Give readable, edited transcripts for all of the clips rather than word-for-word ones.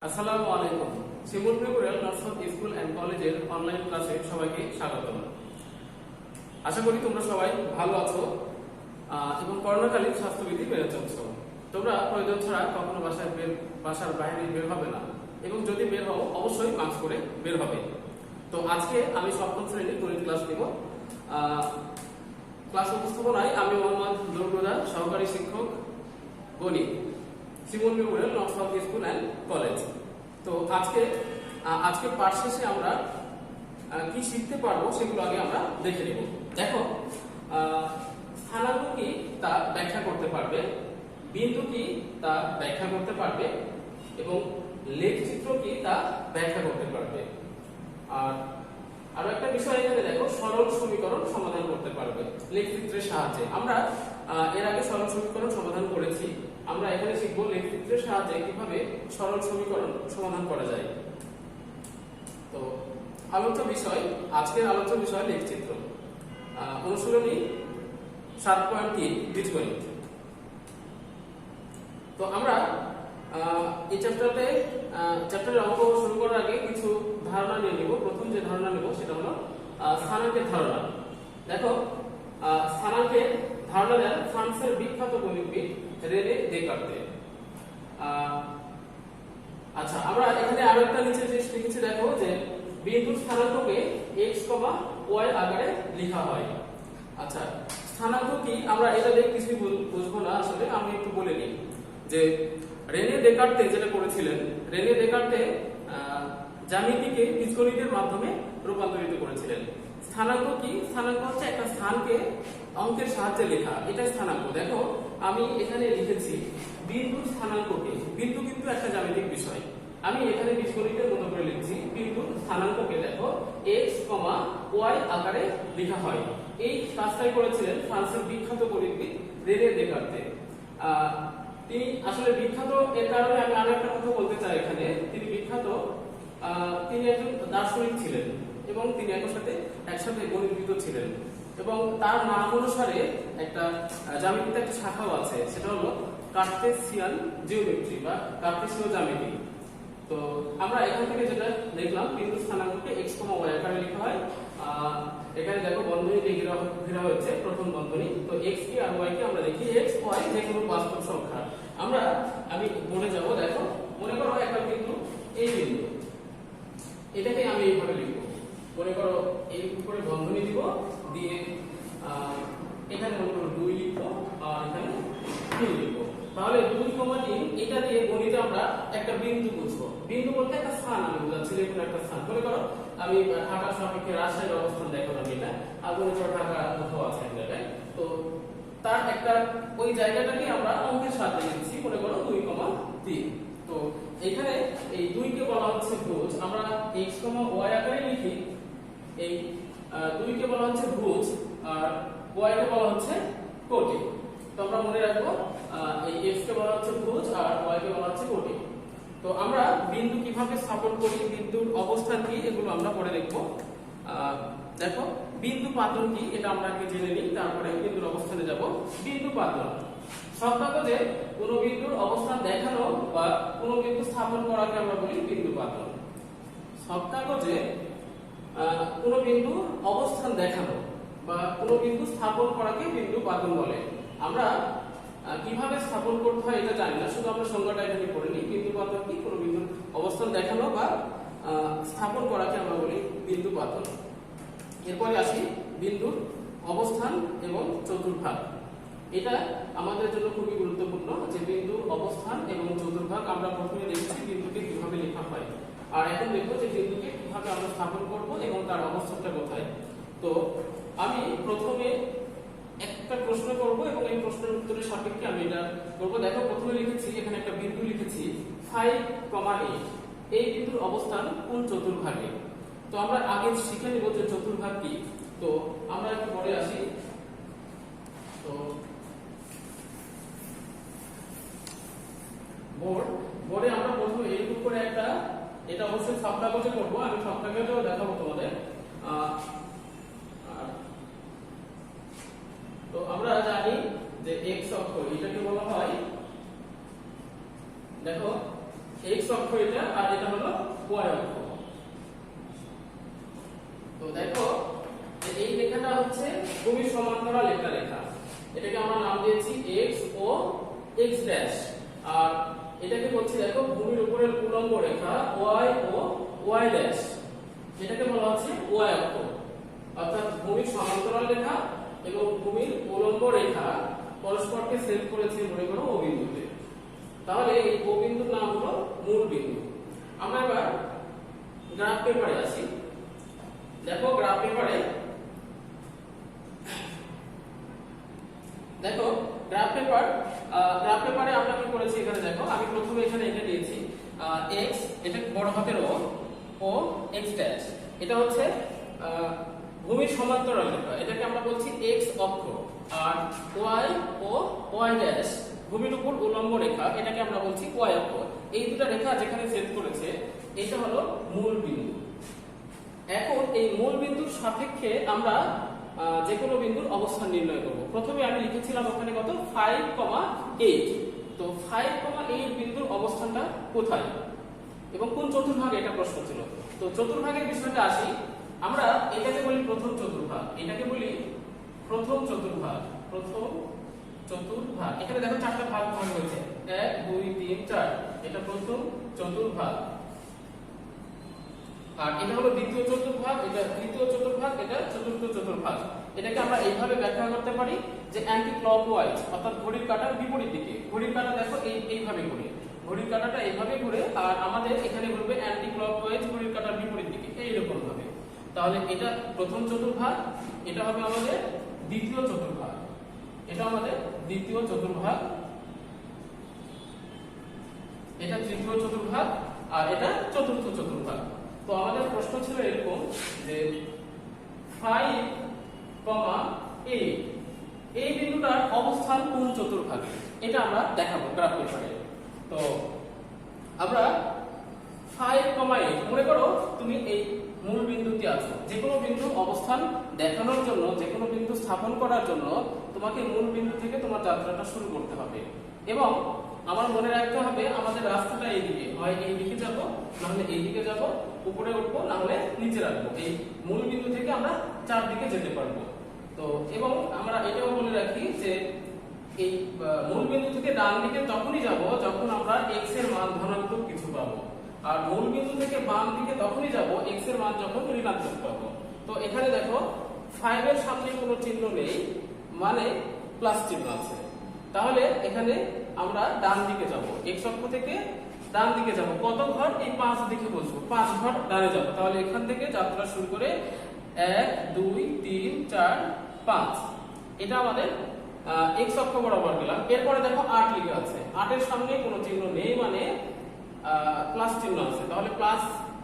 আসসালামু আলাইকুম। শিমুল memorial north school and কলেজের অনলাইন ক্লাসে সবাইকে স্বাগতম। আশা করি তোমরা সবাই ভালো আছো এবং করোনাকালীন স্বাস্থ্যবিধি মেনে চলছো। তোমরা প্রয়োজন ছাড়া কখনো বাসার বাইরে বের হবে না এবং যদি বের হও অবশ্যই মাস্ক পরে বের হবে। তো আজকে আমি সপ্তম শ্রেণীর গণিত ক্লাস নেব। ক্লাস উপস্থাপনায় আমি মোহাম্মদ দুর্গদা, সহকারী শিক্ষক গণিত, Shimul memorial north school and college. তো আজকে পাঠ শেষে আমরা কি শিখতে পারবো সেগুলো আগে আমরা দেখে নেব। দেখো, স্থানাঙ্ক কি তা ব্যাখ্যা করতে পারবে, বিন্দু কি তা ব্যাখ্যা করতে পারবে এবং লেখচিত্র কি তা ব্যাখ্যা করতে পারবে। আর আরো একটা বিষয় এখানে দেখো, সরল সমীকরণ সমাধান করতে পারবে লেখচিত্রের সাহায্যে। আমরা এর আগে সরল সমীকরণ সমাধান করেছি, আমরা এখানে শিখবো লেখচিত্রের সাহায্যে কিভাবে সরল সমীকরণ সমাধান করা যায়। তো আজকের আলোচ্য বিষয় লেখচিত্র। অনুশীলনী 7.3 বীজগণিত। তো আমরা এই চ্যাপ্টারের অঙ্ক শুরু করার আগে কিছু ধারণা নিয়ে নিব। প্রথম যে ধারণা নেব সেটা হলো স্থানাঙ্কের ধারণা। দেখো, স্থানাঙ্কের ধারণা দেন ফ্রান্সের বিখ্যাত গণিতবিদ রেনে দেকার্তে। আচ্ছা, আমরা এখানে আরো একটা নিচে যে লিখেছি, দেখো যে বিন্দুর স্থানাঙ্ককে x, y আকারে লেখা হয়। আচ্ছা, স্থানাঙ্ক কি আমরা এটা দেখে কিছু বুঝবো না, আসলে আমি একটু বলে নিই যে রেনে দেকার্তে যেটা করেছিলেন, রেনে দেকার্তে জ্যামিতিকে বীজগণিতের মাধ্যমে রূপান্তরিত করেছিলেন। স্থানাঙ্ক কি? স্থানাঙ্ক হচ্ছে একটা স্থানকে অঙ্কের সাহায্যে লেখা, এটা স্থানাঙ্ক। দেখো, আমি এখানে লিখেছি বিন্দুর স্থানাঙ্ককে। বিন্দু কিন্তু একটা জ্যামিতিক বিষয়, আমি এখানে বীজগণিতের মতো করে লিখছি। বিন্দুর স্থানাঙ্ককে দেখো x, y আকারে লেখা হয়। এই কাজটাই করেছিলেন ফ্রান্সের বিখ্যাত গণিতবিদ রেনে দেকার্তে। তিনি আসলে বিখ্যাত এর কারণে আমি আরো একটা কথা বলতে চাই এখানে। তিনি বিখ্যাত, তিনি একজন দার্শনিক ছিলেন এবং তিনি একসাথে গণিতবিদ ছিলেন এবং তার নাম অনুসারে একটা জ্যামিতিতে একটা শাখাও আছে, সেটা হলো কার্টেসিয়ান জিওমেট্রি বা কার্টেসীয় জ্যামিতি। তো আমরা এখান থেকে যেটা দেখলাম, বিন্দু স্থানাঙ্ককে x, y আকারে লেখা হয়। এখানে দেখো বন্ধনী দিয়ে ঘেরা হয়েছে, প্রথম বন্ধনী। তো x কি আর y কি আমরা দেখি। x, y যে কোনো বাস্তব সংখ্যা। আমি বলে যাব, দেখো মনে করো একটা বিন্দু, এই বিন্দু, এটাকে আমি এইভাবে লিখবো। মনে করো এই উপরে বন্ধনী দিব, দিয়ে এখানে মনে করো 2 লিখবো আর এখানে 3 লিখবো। তাহলে 2, 3 এটা দিয়ে গণিতে আমরা একটা বিন্দু বুঝবো। বিন্দু বলতে একটা স্থান আমি বুঝাচ্ছি, যে কোনো একটা স্থান। মনে করো আমি ঢাকার সাপেক্ষে রাজশাহীর অবস্থান দেখালাম এটা, আর মনে করো ঢাকা কোথাও আছে এক জায়গায়। তো তার একটা ওই জায়গাটাকে আমরা অঙ্কের সাহায্যে লিখছি, মনে করো 2, 3। তো এখানে এই 2 কে বলা হচ্ছে ভুজ। আমরা x, y আকারে লিখি। এই 2 কে বলা হচ্ছে ভুজ আর y কে বলা হচ্ছে কোটি। তো আমরা মনে রাখবো এই x কে বলা হচ্ছে ভুজ আর y কে বলা হচ্ছে কোটি। তো আমরা বিন্দু কিভাবে স্থাপন করি, বিন্দুর অবস্থান কি, এগুলো আমরা পরে দেখব। দেখো, বিন্দু পাতন কি এটা আমরা আগে জেনে নিই, তারপরে বিন্দুর অবস্থানে যাব। বিন্দু পাতন সবকাগজে কোনো বিন্দুর অবস্থান দেখানো বা কোনো বিন্দু স্থাপন করাকে আমরা বলি বিন্দু পাতন। সবকাগজে কোনো বিন্দুর অবস্থান দেখানো বা কোনো বিন্দু স্থাপন করাকে বিন্দু পাতন বলে। আমরা কিভাবে স্থাপন করতে হয় এটা জানি না, শুধু আমরা সংজ্ঞাটা এখানে পড়ে নিই। বিন্দু পাতন কি? কোনো বিন্দুর অবস্থান দেখানো বা স্থাপন করাকে আমরা বলি বিন্দু পাতন। এরপরে আসি বিন্দুর অবস্থান এবং চতুর্ভাগ। এটা আমাদের জন্য খুবই গুরুত্বপূর্ণ, যে বিন্দুর অবস্থান এবং চতুর্ভাগ। আমরা প্রথমে দেখেছি বিন্দুকে কিভাবে লেখা হয়, আর এখন দেখবো যে বিন্দুকে কিভাবে আমরা স্থাপন করব এবং তার অবস্থানটা কোথায়। তো আমি প্রথমে একটা প্রশ্ন করব এবং এই প্রশ্নের উত্তরের সাপেক্ষে আমি এটা করব। দেখো, প্রথমে লিখেছি, এখানে একটা বিন্দু লিখেছি 5, 8। এই বিন্দুর অবস্থান কোন চতুর্ভাগে? তো আমরা আগে শিখে নিব যে চতুর্ভাগ কি। তো আমরা একটু পরে আসি। তো বোর্ডে আমরা প্রথমে এরকম করে একটা, এটা অবশ্যই সবকাগজে করব, আমি সবকাগজেও দেখাবো তোমাদের। তো আমরা জানি যে x অক্ষ, এটাকে বলা হয়, দেখো x অক্ষ এটা, আর এটা হলো y অক্ষ। তো দেখো এই রেখাটা হচ্ছে ভূমির সমান্তরাল একটা রেখা, এটাকে আমরা নাম দিয়েছি x ও x ড্যাশ, আর এটাকে বলছি দেখো ভূমির উপরের উল্লম্ব রেখা y ও y ড্যাশ, এটাকে বলা হচ্ছে y অক্ষ। অর্থাৎ ভূমির সমান্তরাল রেখা এবং ভূমির উল্লম্ব রেখা পরস্পরকে ছেদ করেছে মনে করো ও বিন্দুতে, তাহলে এই ও বিন্দুর নাম হলো মূল বিন্দু। আমরা এবার গ্রাফ পেপারে আসি। দেখো গ্রাফ পেপারে আমরা কি করেছি, এখানে দেখো আমি প্রথমে এখানে এটা দিয়েছি x, এটা বড় হাতের ও x ড্যাশ, এটা হচ্ছে ভূমির সমান্তরাল রেখা, এটাকে আমরা বলছি x অক্ষ, আর y ও y ড্যাশ ভূমির উপর উল্লম্ব রেখা, এটাকে আমরা বলছি y অক্ষ। এই দুটো রেখা যেখানে ছেদ করেছে এটা হলো মূল বিন্দু। এখন এই মূল বিন্দুর সাপেক্ষে আমরা যে কোনো বিন্দুর অবস্থান নির্ণয় করব। প্রথমে আমি লিখেছিলাম ওখানে কত 5,8, তো 5,8 বিন্দুর অবস্থানটা কোথায় এবং কোন চতুর্ভাগে, এটা প্রশ্ন ছিল। তো চতুর্ভাগের বিষয়টা আসি, আমরা এটাকে বলি প্রথম চতুর্ভাগ, এটাকে বলি প্রথম চতুর্ভাগ। এখানে দেখো চারটা ভাগ হয়েছে, 1 2 3 4, এটা প্রথম চতুর্ভাগ। আর এটা হলো দ্বিতীয় চতুর্ভাগ, এটা তৃতীয় চতুর্ভাগ, এটা চতুর্থ চতুর্ভাগ। এটাকে আমরা এইভাবে ব্যাখ্যা করতে পারি যে অ্যান্টি ক্লকওয়াইজ, অর্থাৎ ঘড়ির কাঁটার বিপরীত দিকে। ঘড়ির কাঁটা দেখো এইভাবে ঘুরে, ঘড়ির কাঁটাটা এইভাবে ঘুরে, আর আমাদের এখানে ঘুরবে অ্যান্টি ক্লকওয়াইজ ঘড়ির কাঁটার বিপরীত দিকে, এইরকম ভাবে। তাহলে এটা প্রথম চতুর্ভাগ, এটা হবে আমাদের দ্বিতীয় চতুর্ভাগ, এটা আমাদের দ্বিতীয় চতুর্ভাগ, এটা তৃতীয় চতুর্ভাগ, আর এটা চতুর্থ চতুর্ভাগ। তো আমাদের প্রশ্ন ছিল এরকম যে 5,8 এই বিন্দুটার অবস্থান কোন চতুর্ভাগে, এটা আমরা দেখাবো গ্রাফ পেপারে। তো আমরা 5,8 মনে করো তুমি এই মূল বিন্দুতে আছো, যে কোনো বিন্দু অবস্থান দেখানোর জন্য, যে কোনো বিন্দু স্থাপন করার জন্য তোমাকে মূল বিন্দু থেকে তোমার যাত্রাটা শুরু করতে হবে। এবং আমার মনে রাখতে হবে আমাদের রাস্তাটা এইদিকে, হয় এইদিকে যাব, না হলে এইদিকে যাব, উপরে উঠবো, না হলে নিচে রাখবো। এই মূল বিন্দু থেকে আমরা চারদিকে যেতে পারবো। তো এবং আমরা এটাও বলে রাখি যে এই মূল বিন্দু থেকে ডান দিকে তখনই যাব যখন আমরা x এর মান ধনাত্মক কিছু পাবো, আর মূল বিন্দু থেকে বাম দিকে তখনই যাব x এর মান যখন ঋণাত্মক পাবো। তো এখানে দেখো 5 এর সামনে কোনো চিহ্ন নেই, মানে প্লাস চিহ্ন আছে, তাহলে এখানে আমরা ডান দিকে যাব, x অক্ষ থেকে ডান দিকে যাব। কত ঘর? এই 5 দিকে বসবো, 5 ঘর ডানে যাব। তাহলে এখান থেকে যাত্রা শুরু করে 1 2 3 4 5, এটা আমাদের x অক্ষ বরাবর গেলাম। এরপরে দেখো 8 লিখে আছে, 8 এর সামনে কোনো চিহ্ন নেই, মানে প্লাস চিহ্ন আছে। তাহলে প্লাস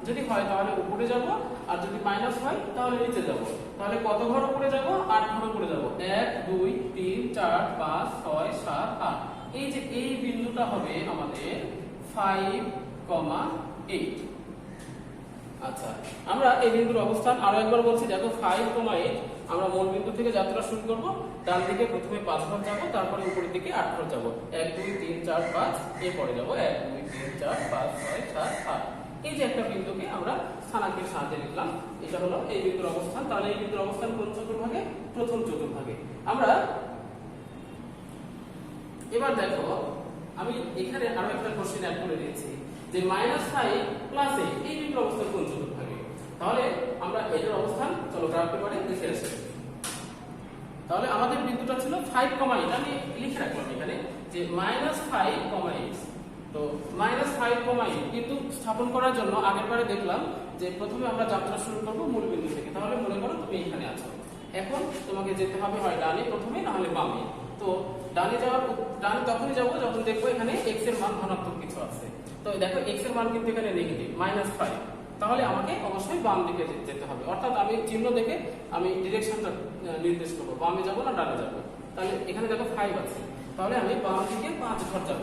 যদি হয় তাহলে উপরে যাব, আর যদি মাইনাস হয় তাহলে নিচে যাব। তাহলে কত ঘর উপরে যাব? 8 ঘর উপরে যাব। 1 2 3 4 5 6 7 8। এই যে এই বিন্দুটা হবে আমাদের 5,8। আচ্ছা, আমরা এই বিন্দুর অবস্থান আরো একবার বলছি। দেখো 5,8 আমরা মূল বিন্দু থেকে যাত্রা শুরু করব। ডান দিকে প্রথমে 5 ঘর যাব, তারপরে উপরের দিকে 8 ঘর যাব। 1 2 3 4 5, এরপরে যাব 1 2 3 4 5 6 7 8। এই যে একটা বিন্দুকে আমরা স্থানাঙ্কের সাহায্যে লিখলাম, এটা হলো এই বিন্দুর অবস্থান। তাহলে এই বিন্দুর অবস্থান কোন চতুর্ভাগে? প্রথম চতুর্ভাগে। আমরা এবার দেখো আমি এখানে আরো একটা কোশ্চেন অ্যাড করে দিয়েছি যে -5 + 8 এই বিন্দুর অবস্থান কোন চতুর্ভাগে। তাহলে আমরা এটার অবস্থান চলো গ্রাফ পেপারে লিখে আসি। তাহলে আমাদের বিন্দুটা ছিল 5,8, আমি লিখে রাখলাম এখানে যে -5,8। তো -5,8 কিন্তু স্থাপন করার জন্য আগেরবারে দেখলাম যে প্রথমে আমরা যাত্রা শুরু করব মূল বিন্দু থেকে। তাহলে মনে করো তুমি এখানে আছো, এখন তোমাকে যেতে হবে হয় ডানে প্রথমে, না হলে বামে। তো ডানে তখনই যাব যখন দেখবো এখানে x এর মান ধনাত্মক কিছু আছে। তো দেখো x এর মান কিন্তু এখানে নেগেটিভ -5, তাহলে আমাকে অবশ্যই বাম দিকে যেতে হবে। অর্থাৎ আমি চিহ্ন দেখে আমি ডিরেকশনটা নির্দেশ করবো, বামে যাব না ডানে যাব। তাহলে এখানে দেখো 5 আছে, তাহলে আমি বাম দিকে 5 ঘর যাব।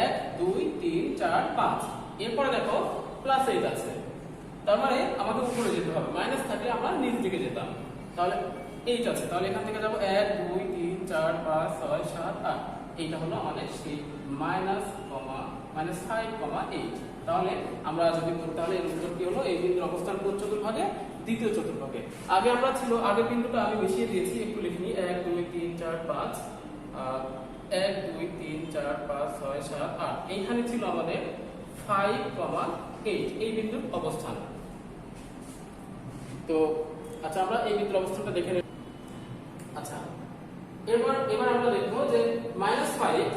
1 2 3 4 5। এরপরে দেখো +8 আছে, তার মানে আমাকে উপরে যেতে হবে। মাইনাস থাকলে আমরা নিচ দিকে যেতাম। তাহলে 8 আছে, তাহলে এখান থেকে যাব 1 2 3 4 5 6 7 8। এইটা হলো আমাদের সেই -5,8। তাহলে আমরা যদি বলি তাহলে এর উত্তর কি হলো? এই বিন্দুর অবস্থান কোন চতুর্ভাগে? দ্বিতীয় চতুর্ভাগে। আগে আমরা ছিল আগের বিন্দুটা আমি মিশিয়ে দিয়েছি, একটু লিখে নিই। 1 2 3 4 5 1 2 3 4 5 6 7 8। এইখানে ছিল আমাদের 5,8 এই বিন্দুর অবস্থান। তো আচ্ছা, আমরা এই বিন্দুর অবস্থানটা দেখে নেব। আচ্ছা, এবার আমরা দেখব যে -5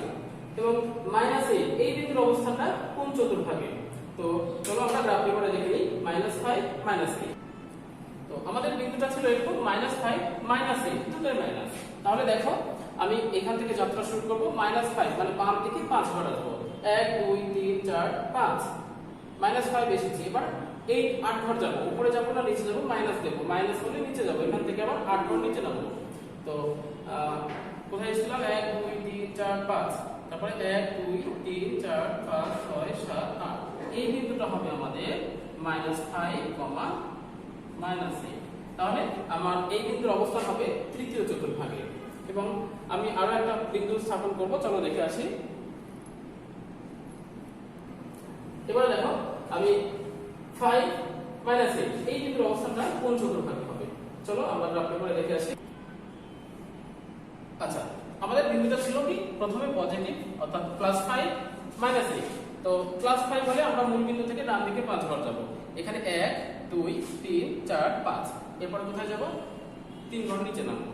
এবং -8 এই বিন্দুর অবস্থানটা কোন চতুর্ভাগে। তো চলো আমরা গ্রাফ পেপারে দেখে নিই। -5 -8। তো আমাদের বিন্দুটা ছিল এরকম -5 -8 দুটোই মাইনাস। তাহলে দেখো আমি এখান থেকে যাত্রা শুরু করব। -5 মানে বাম দিকে 5 বার আসবো। 1 2 3 4 5। -5 এসেছি, এবার 8 ঘর যাবো। উপরে যাবো না নিচে যাবো? মাইনাস দেবো, মাইনাস হলে নিচে যাবো। এখান থেকে আবার 8 ঘর নিচে নামবো। তো কোথায় এসেছিলাম? 1 2 3 4 5। তারপরে 1 2 3 4 5 6 7 8। এই বিন্দুটা হবে আমাদের -5, -8। তাহলে আমার এই বিন্দুর অবস্থান হবে তৃতীয় চতুর্ভাগে। এবং আমি আরো একটা বিন্দু স্থাপন করব, চলো দেখে আসি। এবারে দেখো আমি 5 -8 এই বিন্দুর অবস্থানটা কোন চতুর্ভাগে হবে। চলো আমরা গ্রাফ পেপারে দেখে আসি। আচ্ছা, আমাদের বিন্দুটা ছিল কি? প্রথমে পজিটিভ, অর্থাৎ +5 -8। তো +5 হলে আমরা মূল বিন্দু থেকে ডান দিকে 5 ঘর যাব। এখানে 1 2 3 4 5। এরপরে কোথায় যাব? 3 ঘর নিচে নামবো,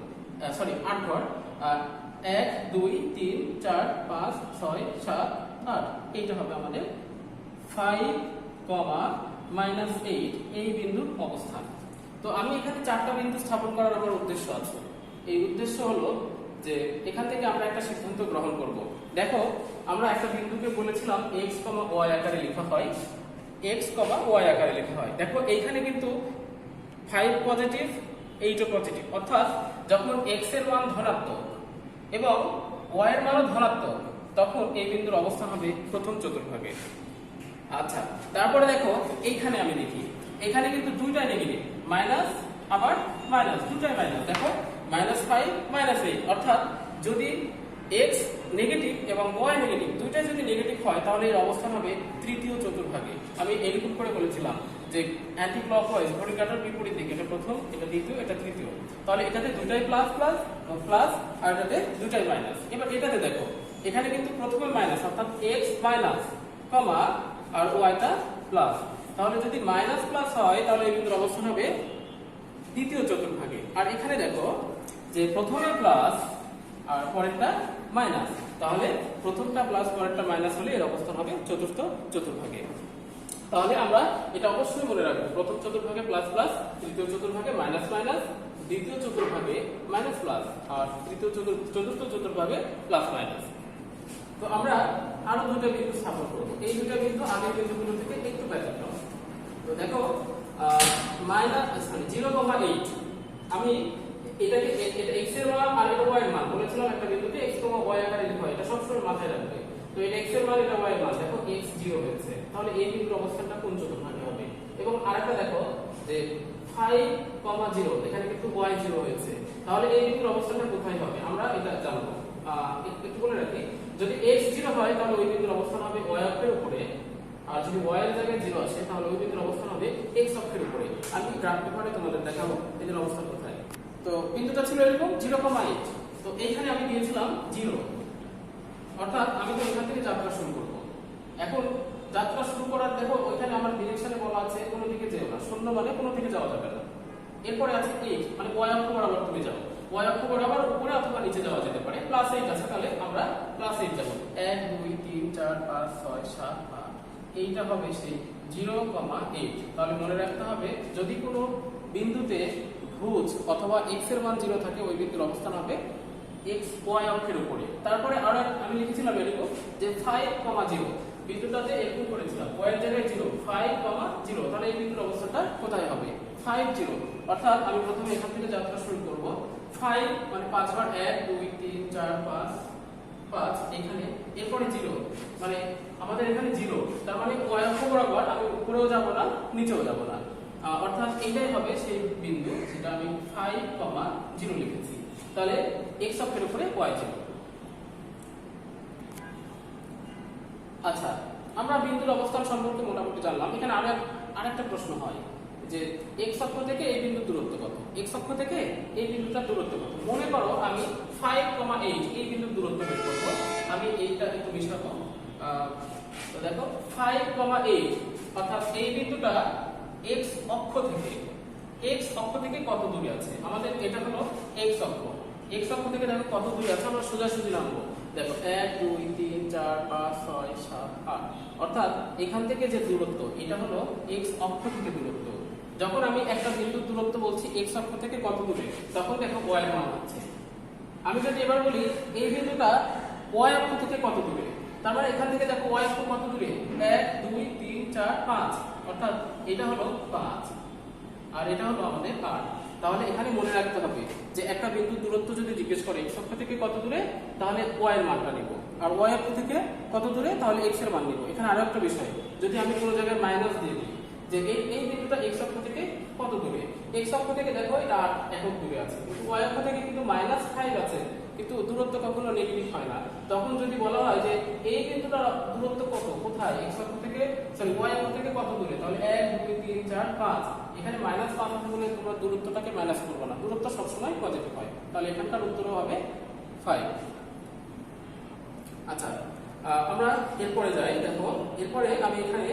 সরি 8 ঘর। আর 1 2 3 4 5 6 7 8। এইটা হবে আমাদের 5, -8 এই বিন্দুর অবস্থান। তো আমি এখানে 4টা বিন্দু স্থাপন করার আমার উদ্দেশ্য আছে। এই উদ্দেশ্য হলো যে এখান থেকে আমরা একটা সিদ্ধান্ত গ্রহণ করব। দেখো আমরা একটা বিন্দুকে বলেছিলাম x, y আকারে লেখা হয়। x, y আকারে লেখা হয়। দেখো এইখানে কিন্তু 5 পজিটিভ, 8 পজিটিভ। অর্থাৎ যখন x এর মান ধনাত্মক এবং y এর মানও ধনাত্মক, তখন এই বিন্দুর অবস্থান হবে প্রথম চতুর্ভাগে। আচ্ছা, তারপরে দেখো এইখানে আমি দেখি, এখানে কিন্তু দুইটাই নেগেটিভ, মাইনাস আবার মাইনাস, দুটাই মাইনাস। দেখো -5 -8, অর্থাৎ যদি x নেগেটিভ এবং y নেগেটিভ, দুইটাই যদি নেগেটিভ হয় তাহলে এর অবস্থান হবে তৃতীয় চতুর্ভাগে। আমি এরকম করে বলেছিলাম যে অ্যান্টি ক্লকওয়াইজ, ঘড়ির কাঁটার বিপরীত দিকে, এটা প্রথম, এটা দ্বিতীয়, এটা তৃতীয়। তাহলে এটাতে দুটাই প্লাস প্লাস প্লাস, আর এটাতে দুটাই মাইনাস। এবার এটাতে দেখো এখানে কিন্তু প্রথমে মাইনাস, অর্থাৎ x মাইনাস, কমা আর ওয়াইটা প্লাস। তাহলে যদি মাইনাস প্লাস হয় তাহলে এই বিন্দুর অবস্থান হবে দ্বিতীয় চতুর্ভাগে। আর এখানে দেখো যে প্রথমে প্লাস আর পরেরটা মাইনাস, তাহলে প্রথমটা প্লাস পরেরটা মাইনাস হলে এর অবস্থান হবে চতুর্থ চতুর্ভাগে। তাহলে আমরা এটা অবশ্যই মনে রাখবো, প্রথম চতুর্ভাগে প্লাস প্লাস, তৃতীয় চতুর্ভাগে মাইনাস মাইনাস, দ্বিতীয় চতুর্ভাগে মাইনাস প্লাস, আর চতুর্থ চতুর্ভাগে প্লাস মাইনাস। তো আমরা আরো দুটো বিন্দু স্থাপন করব। এই দুটো বিন্দু আগের বিন্দুগুলো থেকে একটু ব্যতিক্রম। তো দেখো -0,8 আমি এটাকে, এটা x এর মান আর এটা y এর মান বলেছিলাম। একটা বিন্দুতে x, y আকারে লিখা হয়, এটা সবসময় মাথায় রাখবে। তো এটা x এর মান, এটা y এর মান। দেখো x 0 হয়েছে, তাহলে এই বিন্দুর অবস্থানটা কোন চতুর্ভাগে হবে। এবং আরেকটা দেখো যে 5, 0, এখানে কিন্তু y 0 হয়েছে, তাহলে এই বিন্দুর অবস্থানটা কোথায় হবে আমরা এটা জানবো। একটু বলে রাখি, যদি x 0 হয় তাহলে ওই বিন্দুর অবস্থান হবে y অক্ষের উপরে, আর যদি y এর জায়গায় 0 আসে তাহলে ওই বিন্দুর অবস্থান হবে x অক্ষের উপরে। আমি গ্রাফ পেপারে তোমাদের দেখাবো এদের অবস্থান কোথায়। তো বিন্দুটা ছিল এরকম 0,8। তো এইখানে আমি দিয়েছিলাম 0, অর্থাৎ আমি তো এখান থেকে যাত্রা শুরু করব। এখন যাত্রা শুরু করার, দেখো ওইখানে আমার ডিরেকশনে বলা আছে কোনো দিকে যেও না, শূন্য মানে কোনো দিকে যাওয়া যাবে না। এরপরে আছে 8, মানে y অক্ষ বরাবর তুমি যাও, y অক্ষ বরাবর উপরে অথবা নিচে যাওয়া যেতে পারে। +8 আছে, তাহলে আমরা +8 যাব। 1 2 3 4 5 6 7 8, এইটা হবে সেই 0,8। তাহলে মনে রাখতে হবে যদি কোনো বিন্দুতে ভুজ অথবা x এর মান 0 থাকে, ওই বিন্দুর অবস্থান হবে x y অক্ষের উপরে। তারপরে আরো আমি লিখেছিলাম এরকম যে 5, 0, বিন্দুটাতে এরকম করেছিলাম y এর জায়গায় 0, 5, 0, তাহলে এই বিন্দুর অবস্থানটা কোথায় হবে? 5, 0। অর্থাৎ আমি প্রথমে এখান থেকে যাত্রা শুরু করব। 5 মানে 5 বার, 1 2 3 4 5 5 এখানে, এরপরে 0 মানে আমাদের এখানে 0, তার মানে y অক্ষ বরাবর আমি উপরেও যাব না নিচেও যাব না, অর্থাৎ এইটাই হবে সেই বিন্দু যেটা আমি 5, 0 লিখেছি। তাহলে x অক্ষের উপরে y 0। আচ্ছা, আমরা বিন্দুর অবস্থান সম্পর্কে মোটামুটি জানলাম। এখানে আরেকটা প্রশ্ন হয় যে x অক্ষ থেকে এই বিন্দুর দূরত্ব কত, x অক্ষ থেকে এই বিন্দুটার দূরত্ব কত। মনে করো আমি 5,8 এই বিন্দুর দূরত্ব বের করব। আমি এইটা একটু মিশাবো। তো দেখো 5,8 অর্থাৎ এই বিন্দুটা x অক্ষ থেকে কত দূরে আছে। আমাদের এটা হলো x অক্ষ। x অক্ষ থেকে দেখো কত দূরে আছে, আমরা সোজাসুজি নামবো। দেখো 1 2 3 4 5 6 7 8, অর্থাৎ এখান থেকে যে দূরত্ব এটা হলো x অক্ষ থেকে দূরত্ব। যখন আমি একটা বিন্দুর দূরত্ব বলছি x অক্ষ থেকে কত দূরে, তখন দেখো y এর মান হচ্ছে। আমি যদি এবার বলি এই বিন্দুটা y অক্ষ থেকে কত দূরে, তার মানে এখান থেকে দেখো y অক্ষ কত দূরে, 1 2 3 4 5, অর্থাৎ এটা হলো 5 আর এটা হলো আমাদের 8। তাহলে এখানে মনে রাখতে হবে যে একটা বিন্দুর দূরত্ব যদি জিজ্ঞেস করে x অক্ষ থেকে কত দূরে, তাহলে y এর মানটা নিব, আর y অক্ষ থেকে কত দূরে তাহলে x এর মান নিব। এখানে আরো একটা বিষয়, যদি আমি কোনো জায়গায় মাইনাস দিয়ে দিই যে এই বিন্দুটা x অক্ষ থেকে কত দূরে, x অক্ষ থেকে দেখো এটা 8 একক দূরে আছে, কিন্তু y অক্ষ থেকে কিন্তু -5 আছে, কিন্তু দূরত্ব কখনো নেগেটিভ হয় না। তখন যদি বলা হয় যে এই বিন্দুটার দূরত্ব কত, কোথায়, x অক্ষ থেকে y অক্ষ থেকে কত দূরে, তাহলে 1 2 3 4 5, এখানে -5 আছে বলে তোমরা দূরত্বটাকে মাইনাস করবে না, দূরত্ব সবসময় পজিটিভ হয়। তাহলে এখানকার উত্তরও হবে 5। আচ্ছা, আমরা এরপরে যাই। দেখো এরপরে আমি এখানে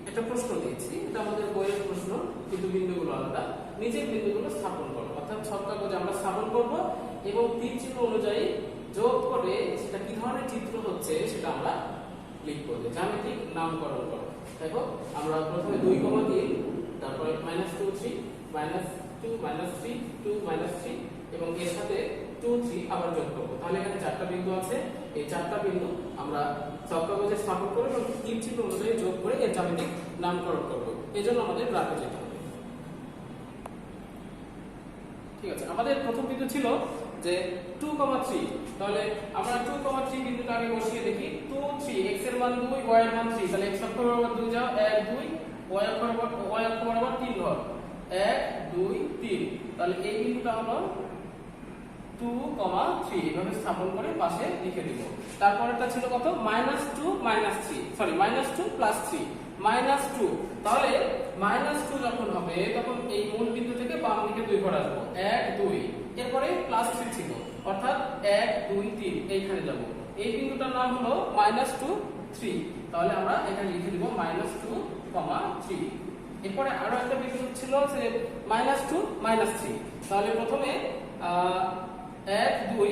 একটা প্রশ্ন দিয়েছি, এটা আমাদের বইয়ের প্রশ্ন, কিন্তু বিন্দুগুলো আলাদা। নিজের বিন্দুগুলো স্থাপন করো, অর্থাৎ ছক কাগজে আমরা স্থাপন করব এবং তীর চিহ্ন অনুযায়ী যোগ করে সেটা কি ধরনের চিত্র হচ্ছে সেটা আমরা লিখবো, যে জ্যামিতিক নামকরণ করো। দেখো আমরা প্রথমে 2,3, তারপরে -2 3 -2 -3 2 -3 এবং এর সাথে 2 3 আবার যোগ করব। তাহলে এখানে 4টা বিন্দু আছে। এই 4টা বিন্দু আমরা ছক কাগজে স্থাপন করব এবং তীর চিহ্ন অনুযায়ী যোগ করে এর জ্যামিতিক নামকরণ করব। এজন্য আমাদের গ্রাফে যেতে হবে। ঠিক আছে, আমাদের প্রথম বিন্দু ছিল যে 2,3, তাহলে আমরা 2,3 বিন্দুটা আগে বসিয়ে দেখি। 2 3, x এর মান 2, y এর মান 3, তাহলে x অক্ষ বরাবর 2 যাও, 1 2, y অক্ষ বরাবর 3 ধর, 1 2 3, তাহলে এই বিন্দুটা হলো 2,3, এভাবে স্থাপন করে পাশে লিখে দিব। তারপরটা ছিল কত, -2 -3, সরি -2 +3 -2, তাহলে -2 যখন হবে তখন এই মূল বিন্দু থেকে বাম দিকে 2 ঘর আসবো, 1 2, এরপরে +3 ছিল, অর্থাৎ 1 2 3, এইখানে যাব। এই বিন্দুটার নাম হলো -2 3, তাহলে আমরা এখানে লিখে দিব -2, 3। এরপরে আরো একটা বিন্দু ছিল যে -2 -3, তাহলে প্রথমে 1 2,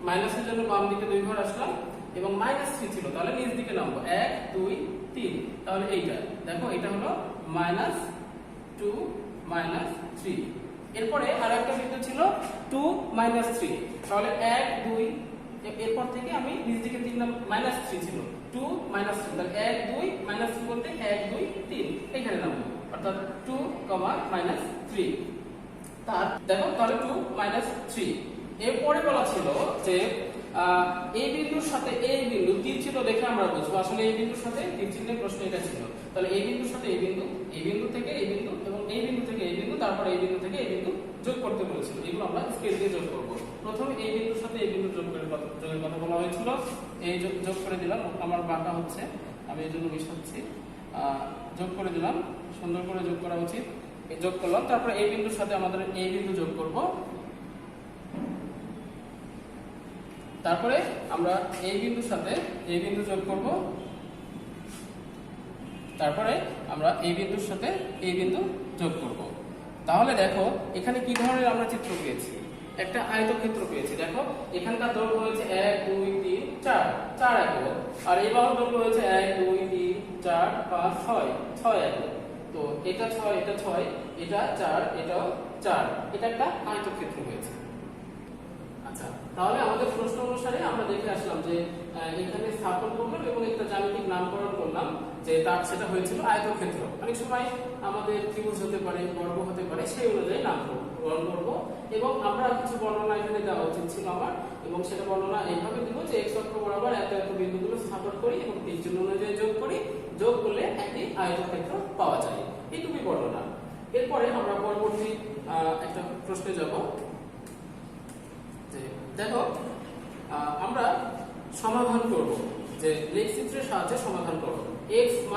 মাইনাসের জন্য বাম দিকে 2 ঘর আসলাম এবং -3 ছিল, তাহলে নিচ দিকে নামবো, 1 2 3, তাহলে এইটা দেখো এটা হলো -2 -3। এরপরে আরেকটা বিন্দু ছিল 2 -3, তাহলে 1 2, এরপর থেকে আমি নিচ দিকে 3 -3 ছিল, 2 -3, তাহলে 1 2 -3 বলতে 1 2 3, এখানে নামবো, অর্থাৎ 2, -3। তার দেখো তাহলে 2 -3। এরপরে বলা ছিল যে এই বিন্দুর সাথে এই বিন্দু তীর চিহ্ন দেখে আমরা বুঝবো আসলে এই বিন্দুর সাথে তীর চিহ্নের প্রশ্ন এটা ছিল। তাহলে এই বিন্দুর সাথে এই বিন্দু থেকে এই বিন্দু এবং এই বিন্দু থেকে এই বিন্দু, তারপর এই বিন্দু থেকে এই বিন্দু যোগ করতে বলেছিল। এগুলো আমরা স্কেল দিয়ে যোগ করব। প্রথমে এই বিন্দুর সাথে এই বিন্দু যোগের কথা বলা হয়েছিল, এই যোগ করে দিলাম, আমার বাঁকা হচ্ছে আমি এই জন্য মিশাচ্ছি, যোগ করে দিলাম, সুন্দর করে যোগ করা উচিত, এই যোগ করলাম। তারপরে এই বিন্দুর সাথে আমাদের এই বিন্দু যোগ করব, তারপরে আমরা এই বিন্দুর সাথে এই বিন্দু যোগ করব, তারপরে আমরা এই বিন্দুর সাথে এই বিন্দু যোগ করব। তাহলে দেখো এখানে কি ধরনের আমরা চিত্র পেয়েছি, একটা আয়তক্ষেত্র পেয়েছি। দেখো এখানকার দৈর্ঘ্য হয়েছে 1 2 3 4, 4 একক, আর এই বাহুর দৈর্ঘ্য হয়েছে 1 2 3 4 5 6, 6 একক। তো এটা 6, এটা 6, এটা 4, এটাও 4, এটা একটা আয়তক্ষেত্র হয়েছে। আচ্ছা, তাহলে আমাদের প্রশ্ন অনুসারে আমরা দেখে আসলাম যে এখানে স্থাপন করলাম এবং একটা জ্যামিতিক নামকরণ করলাম যে তার সেটা হয়েছিল আয়তক্ষেত্র। অনেক সময় আমাদের ত্রিভুজ হতে পারে, বর্গ হতে পারে, সেই অনুযায়ী নামকরণ করব এবং আমরা কিছু বর্ণনা এখানে দেওয়া উচিত ছিল আমার, এবং সেটা বর্ণনা এইভাবে দিব যে x অক্ষ বরাবর এত এত বিন্দুগুলো স্থাপন করি এবং তীর চিহ্ন অনুযায়ী যোগ করি, যোগ করলে একটি আয়তক্ষেত্র পাওয়া যায়। এইটুকুই বর্ণনা। এরপরে আমরা পরবর্তী একটা প্রশ্নে যাব। দেখো আমরা সমাধান করব যে যে লেখচিত্রের সাহায্যে সমাধান করব। x -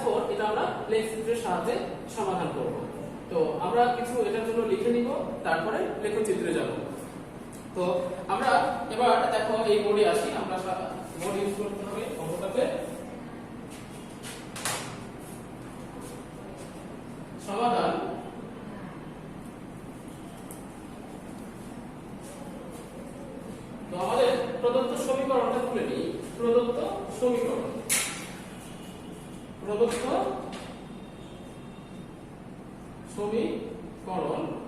4 এটা আমরা লেখচিত্রের সাহায্যে সমাধান করব। তো আমরা কিছু এটার জন্য লিখে নিব, তারপরে লেখচিত্রে যাব। তো আমরা এবার দেখো এই বোর্ডে আসি, আমরা বোর্ড ইউজ করতে হবে অঙ্কটাতে। সমাধান তো আমাদের প্রদত্ত সমীকরণটা তুলে নিই। প্রদত্ত সমীকরণ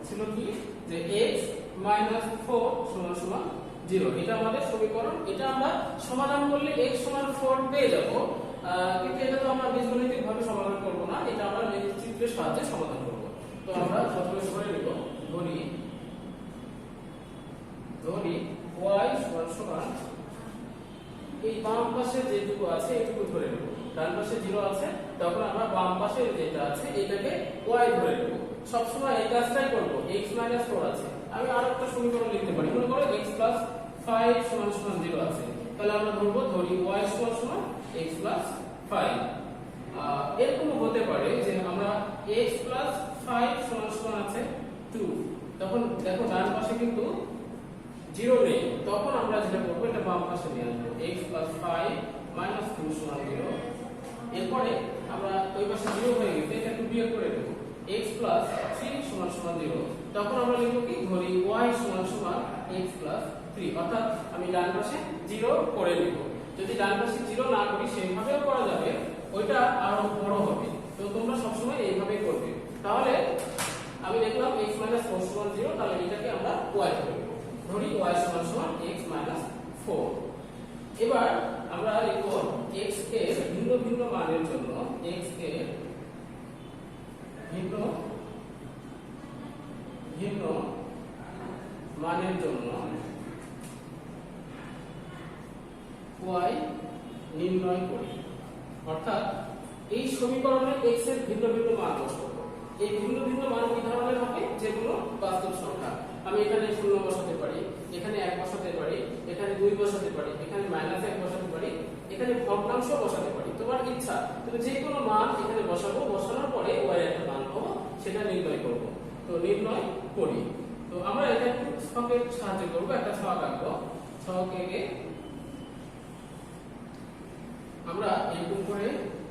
ছিল কি যে x - 4 = 0। এটা আমাদের সমীকরণ। এটা আমরা সমাধান করলে x = 4 পেয়ে যাব, কিন্তু এটা তো আমরা বীজগণিতিক ভাবে সমাধান করব না, এটা আমরা লেখচিত্রের সাহায্যে সমাধান করব। তো আমরা প্রথমে ধরে নিব, ধরি y = এই বাম পাশে যেটুকু আছে এইটুকু ধরে নেব। ডান পাশে 0 আছে, তখন আমরা বাম পাশে যেটা আছে এটাকে y ধরে নেব। সব সময় এই কাজটাই করব। x - 4 আছে, আমি আরেকটা সমীকরণ লিখতে পারি। মনে করো x + 5 = 0 আছে, তাহলে আমরা ধরি y = x + 5। এরকম হতে পারে যে আমরা x + 5 = আছে 2, তখন দেখো ডান পাশে কিন্তু 0 নেই, তখন আমরা যেটা করব এটা বাম পাশে নিয়ে আসবো। x + 5 - 2 = 0। এরপরে আমরা ওই পাশে 0 হয়ে গেছে, এটা একটু বিয়োগ করে দেব। x + 3 = 0, তখন আমরা লিখব কি ধরি y = x + 3, অর্থাৎ আমি ডান পাশে 0 করে নিব। যদি ডান পাশে 0 না করি সেইভাবেও করা যাবে, ওইটা আরো বড় হবে। তো তোমরা সবসময় এইভাবেই করবে। তাহলে আমি লিখলাম x - 4 = 0, তাহলে এটাকে আমরা y ধরে নেব। ধরি y = x - 4। এবার আমরা লিখব x এর ভিন্ন ভিন্ন মানের জন্য, x এর ভিন্ন ভিন্ন মানের জন্য y নির্ণয় করি। অর্থাৎ এই সমীকরণে x এর ভিন্ন ভিন্ন মান বসাবো। এই ভিন্ন ভিন্ন মান কি ধরনের হবে? যেগুলো বাস্তব সংখ্যা। আমি এখানে 0 বসাতে পারি, এখানে 1 বসাতে পারি, এখানে 2 বসাতে পারি, এখানে -1 বসাতে পারি, এখানে ভগ্নাংশ বসাতে পারি। তোমার ইচ্ছা, তুমি যে কোনো মান এখানে বসাবো, বসানোর পরে y এর একটা মান পাবো, সেটা নির্ণয় করব। তো নির্ণয় করি। তো আমরা এটা ছকের সাহায্যে করব। একটা ছক আঁকবো। ছক এঁকে আমরা এরকম করে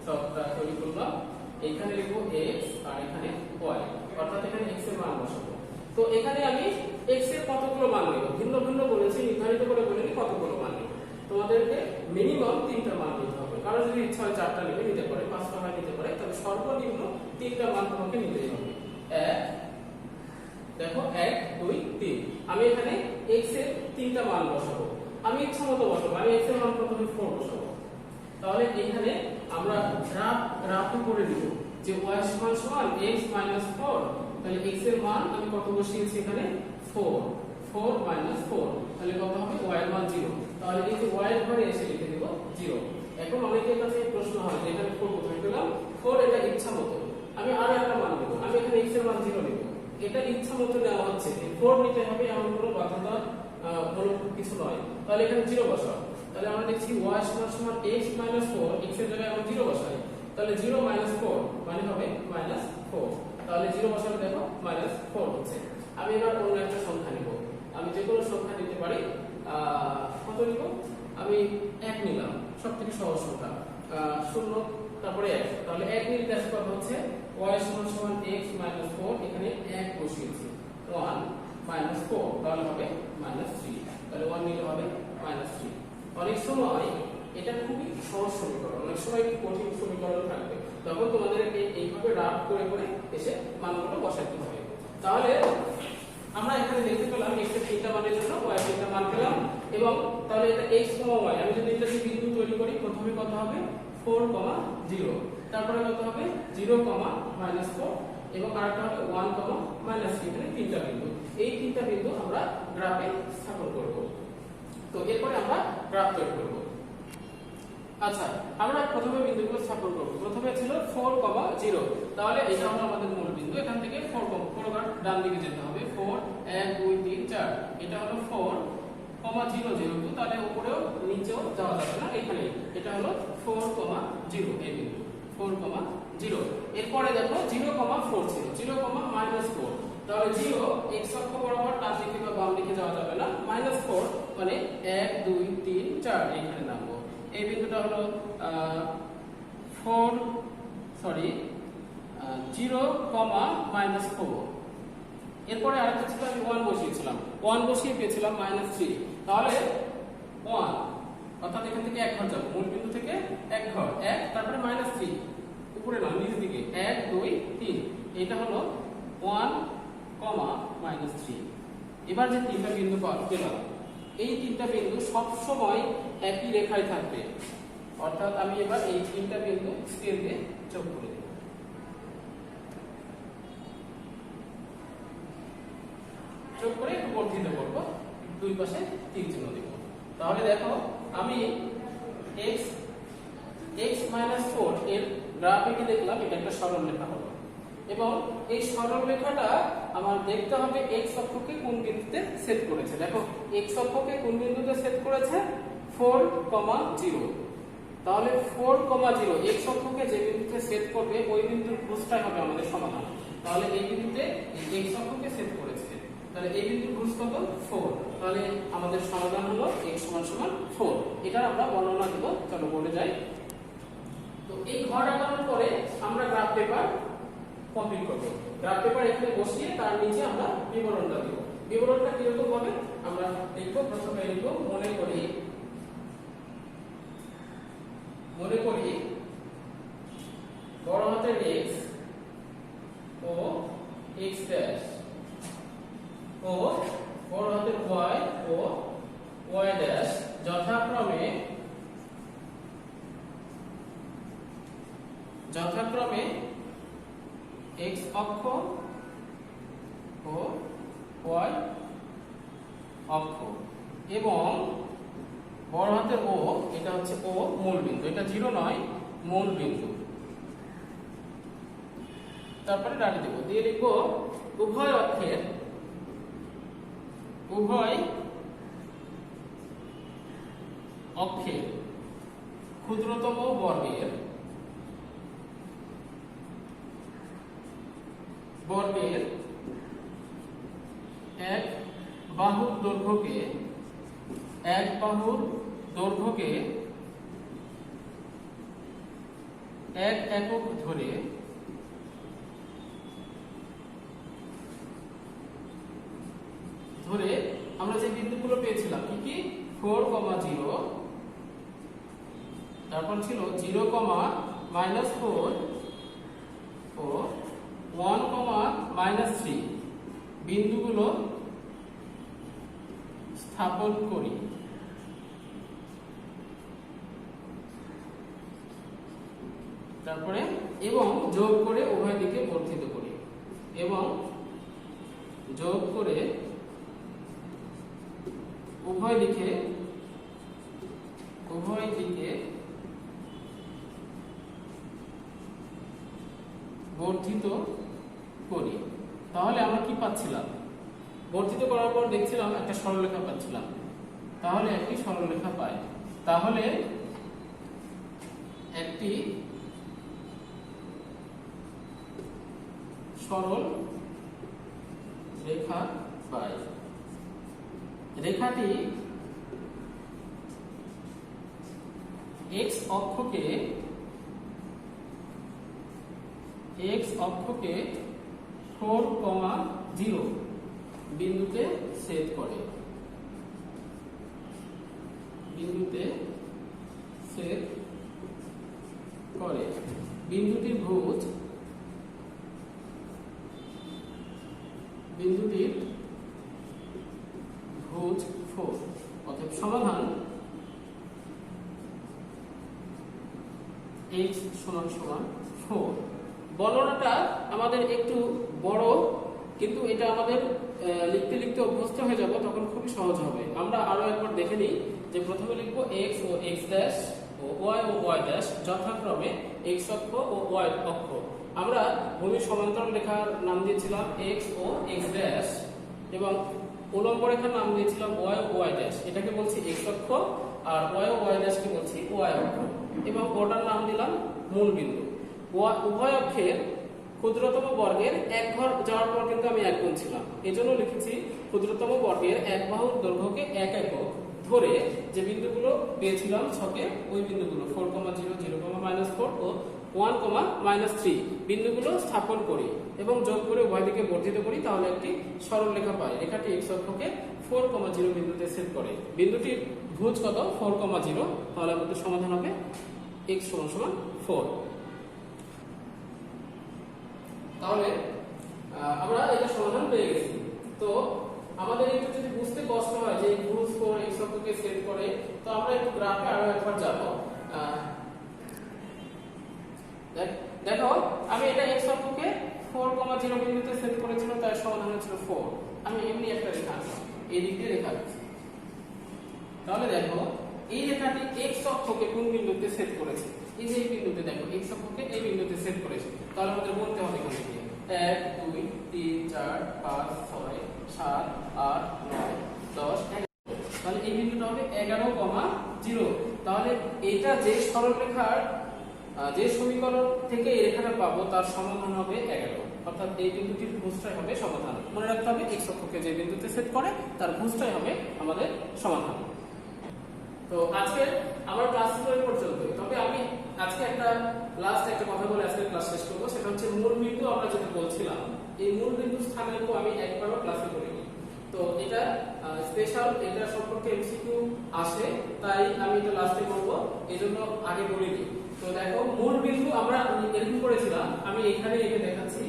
ছকটা তৈরি করলাম। এখানে লিখবো x আর এখানে y, অর্থাৎ এখানে x এর মান বসাবো। তো এখানে আমি x এর কতগুলো মান নেব ভিন্ন ভিন্ন বলেছি, নির্ধারিত করে বলিনি কতগুলো মান নেব। তোমাদেরকে মিনিমাম 3টা মান নিতে হবে। কারণ যদি ইচ্ছা হয় 4টা নিতে পারে, 5টা হয় নিতে পারে, তবে সর্বনিম্ন 3টা মান তোমাকে নিতেই হবে। দেখো 1 2 3। আমি এখানে x এর 3টা মান বসাবো। আমি ইচ্ছা মতো বসাবো। আমি x এর মান প্রথমে 4 বসাবো। তাহলে এখানে আমরা গ্রাফ করে দিব যে y = x - 4। তাহলে x এর মান আমি কত বসিয়েছি এখানে 4 - 4, তাহলে কত হবে y এর মান 0। তাহলে এই যে y এর ঘরে এসে লিখে দেব 0। এখন অনেকের কাছে প্রশ্ন হয় যে এখানে 4 কোথায় পেলাম? 4 এটা ইচ্ছা মতো। আমি আরো একটা মান দেব। আমি এখানে x এর মান 0 নেব। এটা ইচ্ছা মতো নেওয়া হচ্ছে, 4 নিতে হবে এমন কোনো বাধ্যতা কোনো কিছু নয়। তাহলে এখানে 0 বসাও। তাহলে আমরা দেখছি y = x - 4, x এর জায়গায় আমরা 0 বসাই, তাহলে 0 - 4 মানে হবে -4। তাহলে 0 বসালে দেখো -4 হচ্ছে। আমি এবার অন্য একটা সংখ্যা নিব। আমি যে কোনো সংখ্যা নিতে পারি। কত নিব? আমি 1 নিলাম, সবথেকে সহজ সংখ্যা। 0 তারপরে 1, তাহলে 1 নিলে দেখো কত হচ্ছে y = x - 4, এখানে 1 বসিয়েছি। 1 - 4 তাহলে হবে -3, তাহলে 1 নিলে হবে -3। অনেক সময় এটা খুবই সহজ সমীকরণ, অনেক সময় একটু কঠিন সমীকরণ থাকবে, তখন তোমাদেরকে এইভাবে রাফ করে করে এসে মানগুলো বসাতে হবে। তাহলে আমরা এখানে দেখতে পেলাম x এর 3টা মানের জন্য y এর 3টা মান পেলাম। এবং তাহলে এটা x, y, আমি যদি এটা বিন্দু তৈরি করি, প্রথমে কত হবে 4, 0, তারপরে কত হবে 0, -4, এবং আরেকটা হবে 1, -3। এখানে 3টা বিন্দু। এই 3টা বিন্দু আমরা গ্রাফে স্থাপন করব। তো এরপরে আমরা গ্রাফ তৈরি করব। আচ্ছা, আমরা প্রথমে বিন্দুগুলো স্থাপন করব। প্রথমে ছিল 4, 0, তাহলে এটা হলো আমাদের মূল বিন্দু। এখান থেকে 4 ডান দিকে যেতে হবে। 4 1 2 3 4, এটা হলো 4, যেহেতু তাহলে উপরেও নিচেও যাওয়া যাবে না, এখানে এটা হলো 4,0 এই বিন্দু 4,0। এরপরে দেখো 0,4 ছিল 0,-4, তাহলে 0 x অক্ষ বরাবর ডান দিকে বা বাম দিকে যাওয়া যাবে না, -4 মানে 1 2 3 4 এখানে নামবো। এই বিন্দুটা হলো 0,-4। এরপরে আরেকটা ছিল আমি 1 বসিয়েছিলাম, 1 বসিয়ে পেয়েছিলাম -3, তাহলে 1 অর্থাৎ এখান থেকে এক ঘর যাবো, মূল বিন্দু থেকে এক ঘর 1, তারপরে -3 উপরে না নিচ দিকে 1 2 3, এটা হলো 1, -3। এবার যে তিনটা বিন্দু পেলাম, এই তিনটা বিন্দু সব সময় একই রেখায় থাকবে, অর্থাৎ আমি এবার এই তিনটা বিন্দু স্কেল দিয়ে যোগ করে দেব। যোগ করে একটু বর্ধিত করব, দুই পাশে তীর চিহ্ন দেব। তাহলে দেখো আমি x-4 এর গ্রাফ এঁকে দেখলাম, এটা একটা সরল রেখা হলো, এবং এই সরল রেখাটা আমার দেখতে হবে x অক্ষকে কোন বিন্দুতে সেট করেছে। দেখো x অক্ষকে কোন বিন্দুতে সেট করেছে 4,0, তাহলে 4,0 x অক্ষকে যে বিন্দুতে সেট করবে ওই বিন্দুর ভুজটাই হবে আমাদের সমাধান। তাহলে এই বিন্দুতে x অক্ষকে সেট করেছে, তাহলে এই বিন্দুর ভুজ কত 4, তাহলে আমাদের সমাধান হলো x = 4। এটা আমরা বর্ণনা দেব, চলো বলে যাই। তো এই ঘর আঁকানোর পরে আমরা গ্রাফ পেপার কমপ্লিট করব। গ্রাফ পেপার এখানে বসিয়ে তার নিচে আমরা বিবরণটা দেব। বিবরণটা কিরকম হবে আমরা লিখব। প্রথমে লিখব মনে করি বড় হাতের x ও x' ও বড় হাতের y ও y' যথাক্রমে x অক্ষ ও y অক্ষ, এবং বড় হাতের O, এটা হচ্ছে O মূল বিন্দু, এটা 0 নয়, মূল বিন্দু। তারপরে ডালি দেব, দিয়ে লিখব উভয় অক্ষের ক্ষুদ্রতম বর্গের এক বাহুর দৈর্ঘ্যকে এক একক ধরে আমরা যে বিন্দুগুলো পেয়েছিলাম কি কি 4,0, তারপর ছিল 0,-4 ও 1,-3 বিন্দুগুলো স্থাপন করি। তারপরে এবং যোগ করে উভয় দিকে বর্ধিত করি, এবং যোগ করে উভয় দিকে বর্ধিত করি। তাহলে আমরা কি পাচ্ছিলাম? বর্ধিত করার পর দেখছিলাম একটা সরলরেখা পাচ্ছিলাম। তাহলে একটি সরলরেখা পাই, তাহলে একটি সরল রেখা পাই। রেখাটি x অক্ষকে 4,0 বিন্দুতে ছেদ করে। বিন্দুটির ভুজ 4। অতএব সমাধান x = 4। বর্ণনাটা আমাদের একটু বড়, কিন্তু এটা আমাদের লিখতে লিখতে অভ্যস্ত হয়ে যাব, তখন খুবই সহজ হবে। আমরা আরো একবার দেখে নিই যে প্রথমে লিখব x ও x' ও y ও y' যথাক্রমে x অক্ষ ও y অক্ষ। আমরা ভূমির সমান্তরাল রেখার নাম দিয়েছিলাম x ও x', এবং উল্লম্ব রেখার নাম দিয়েছিলাম ওয়াই ও ওয়াই ড্যাশ, এটাকে বলছি এক্স অক্ষ, আর ওয়াই ও ওয়াই ড্যাশকে বলছি ওয়াই অক্ষ, এবং ওটার নাম দিলাম মূল বিন্দু। উভয় অক্ষের ক্ষুদ্রতম বর্গের এক ঘর যাওয়ার পর কিন্তু আমি এক গুণ ছিলাম, এজন্য লিখেছি ক্ষুদ্রতম বর্গের এক বাহুর দৈর্ঘ্যকে এক একক ধরে যে বিন্দুগুলো পেয়েছিলাম ছকে, ওই বিন্দুগুলো 4,0, 0,-4 ও 1,-3 বিন্দুগুলো স্থাপন করি এবং যোগ করে উভয় দিকে বর্ধিত করি, তাহলে একটি সরল রেখা পাই। রেখাটি x অক্ষকে 4,0 বিন্দুতে ছেদ করে। বিন্দুটির ভুজ কত? 4,0, তাহলে আমাদের সমাধান হবে x = 4। তাহলে আমরা এটা সমাধান পেয়ে গেছি। তো আমাদের একটু যদি বুঝতে কষ্ট হয় যে ভুজ 4 x অক্ষকে ছেদ করে, তো আমরা একটু গ্রাফে আরো একবার যাব। দেখো আমি এটা x অক্ষকে 4,0 বিন্দুতে ছেদ করেছিল, তার সমাধান হচ্ছিল 4। আমি এমনি একটা রেখা আঁকলাম, এই দিক দিয়ে রেখা আঁকছি। তাহলে দেখো এই রেখাটি x অক্ষকে কোন বিন্দুতে ছেদ করেছে? এই যে এই বিন্দুতে, দেখো x অক্ষকে এই বিন্দুতে ছেদ করেছে। তাহলে আমাদের বলতে হবে কোন দিকে? 1 2 3 4 5 6 7 8 9 10 11। তাহলে এই বিন্দুটা হবে 11,0। তাহলে এটা যে সরলরেখার যে সমীকরণ থেকে এই রেখাটা পাবো তার সমাধান হবে 11, অর্থাৎ এই বিন্দুটির ভুজটাই হবে সমাধান। মনে রাখতে হবে x অক্ষকে যে বিন্দুতে ছেদ করে তার ভুজটাই হবে আমাদের সমাধান। তো আজকে আমার ক্লাস ছিল এই পর্যন্ত। তবে আমি আজকে লাস্ট একটা কথা বলে আজকে ক্লাস শেষ করব, সেটা হচ্ছে মূল বিন্দু। আমরা যেটা বলছিলাম, এই মূল বিন্দু স্থানাঙ্ক আমি একবারও ক্লাসে করিনি। তো এটা স্পেশাল, এটা সম্পর্কে এমসিকিউ আসে, তাই আমি এটা লাস্টে করব, এজন্য আগে বলিনি। তো দেখো মূল বিন্দু আমরা এরকম করেছিলাম, আমি এখানে এঁকে দেখাচ্ছি।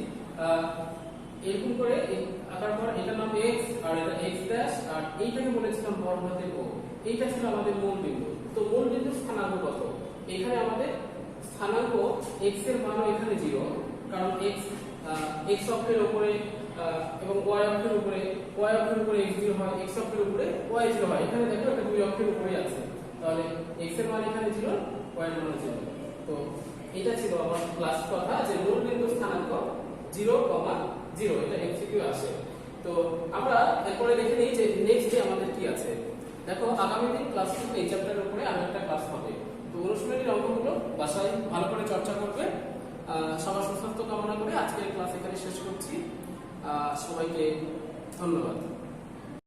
এরকম করে আঁকার পর এটার নাম x, আর এটা x ড্যাশ, আর এইটাকে বলেছিলাম বর্গহাতে O। এইটা ছিল আমাদের মূল বিন্দু। তো মূল বিন্দুর স্থানাঙ্ক কত? এখানে আমাদের স্থানাঙ্ক x এর মান এখানে 0, কারণ x অক্ষের উপরে এবং y অক্ষের উপরে x 0 হয়, x অক্ষের উপরে y 0 হয়। এখানে দেখো এটা দুই অক্ষের উপরে আছে, তাহলে x এর মান এখানে 0, y এর মান 0। তো এটা ছিল আমার ক্লাস কথা, যে মূল বিন্দুর স্থানাঙ্ক 0,0। এটা এমসিকিউ আসে। তো আমরা এরপরে দেখে নিই যে নেক্সট ডে আমাদের কি আছে। দেখো আগামী দিন ক্লাস এই চ্যাপ্টারের উপরে আরেকটা ক্লাস হবে। তো অনুশীলনীর অঙ্কগুলো বাসায় ভালো করে চর্চা করবে। সবার সুস্বাস্থ্য কামনা করে আজকের ক্লাস এখানে শেষ করছি। সবাইকে ধন্যবাদ।